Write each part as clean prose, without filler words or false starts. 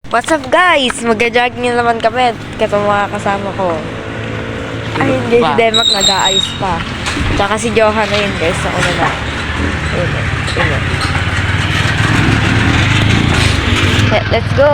What's up guys? Magja-jogging naman kami kasi mga kasama ko. Ayun guys, si Demak nag-aayos pa. Tsaka si Johan na yun guys, ako na na. Ayun. Let's go!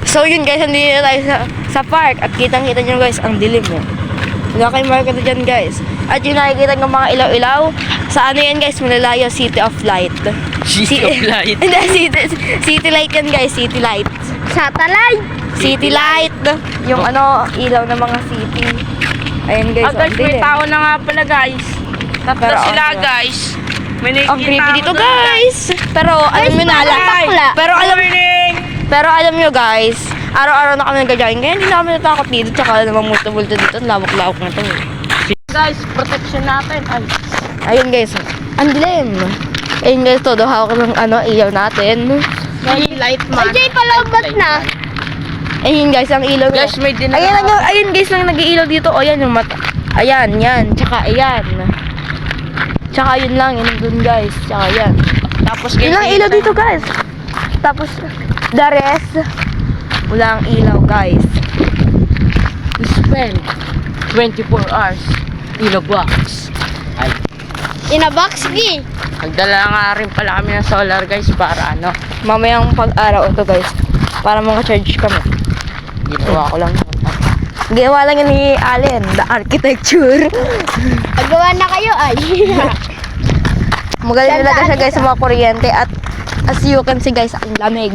So yun guys, nandito tayo sa park at kitang-kita nyo guys, ang dilim mo. Wala kayong market dyan guys. At yung nakikita ng mga ilaw-ilaw, sa ano yan guys, malalayo, City of Light. City of Light? Hindi, City Light yan guys, City Light. Satellite! City Light! Yung ano, ilaw ng mga city. Ayun guys, Guys, may dilim. tao na nga pala guys. Tatlo Pero, sila okay. guys. May Ang creepy nakikita dito ako doon, guys. Pero alam nyo na parang bakla. Pero alam nyo guys, araw-araw na kami nag-jogging. Kaya hindi na kami natakot dito. Tsaka namang multo-multo dito. Ang lawak-lawak na to. Guys, protection natin. Ay. Ayun guys, ang dilim. Ayun guys, todo hawak ng ano, ilaw natin. May light man. Ay, Jay, palaubat na. Ayun guys, ang ilaw. Guys, may dinala. Ayun guys, lang nag-iilaw dito. O yan yung mata. Ayan, yan. Tsaka ayan. Tsaka yun lang, yun dun guys. Tsaka yan. Tapos Yun lang ilaw dito guys. Tapos, the rest, wala ang ilaw guys. we spend 24 hours in a box. Ay, In a box, G. nagdala nga rin pala kami ng solar guys para ano. Mamayang pag-araw ito guys. Para mga-charge kami. Ginawa ko lang. Ginawa lang yan ni Allen, the architecture. Agawa na kayo, ay. Magaling talaga siya guys sa mga kuryente at as you can see guys, ang lamig.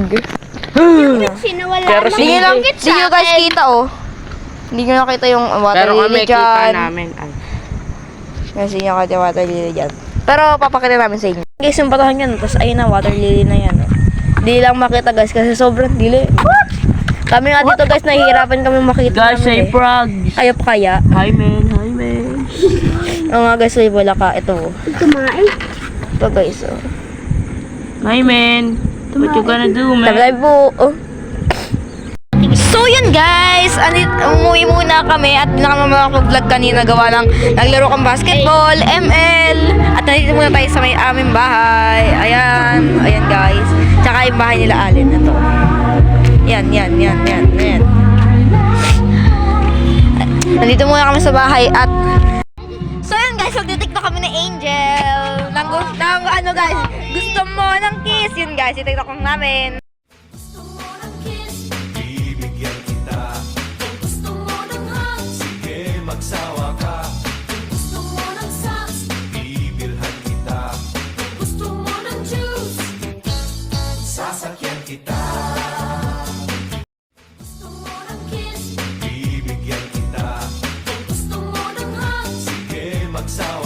Sinawala Pero ng Hindi nyo lang, bukit hindi nyo guys kita oh. Hindi nyo nakita yung water Pero kami lily kita dyan. namin. Ay. Kasi hindi nyo nakita yung water lily dyan. Pero papakita namin sa inyo. Guys, yung batahan yan, tapos ayun na, water lily na yan. Oh. Hindi lang makita guys kasi sobrang dilim. Kami nga dito guys, nahihirapan kami makita Guys, say namin eh. frogs. Ayaw pa kaya. Hi man, hi man. Oo nga guys, wala ka. Ito oh. Kumain. Ito guys oh. Hi man. What you gonna do man? Tablay po. Oh. So yun guys, umuwi muna kami at hindi na kami makapag-vlog kanina gawa ng naglaro kang basketball, ML, at nandito muna tayo sa may aming bahay. Ayan, ayan guys. Tsaka yung bahay nila Allen, ito. Yan. Nandito muna kami sa bahay at so yun guys, magtitiktok kami ni Angel. Nang ano guys, gusto mo ng kiss. Yun guys, itiktok namin. Bibigyan kita kung gusto mo ng hugs. Sige, magsawa ka. Kung gusto mo ng socks. Bibilhan kita kung gusto mo ng juice. Sasakyan kita. Gusto mo ng kiss. Bibigyan kita kung gusto mo ng hugs. Sige, magsawa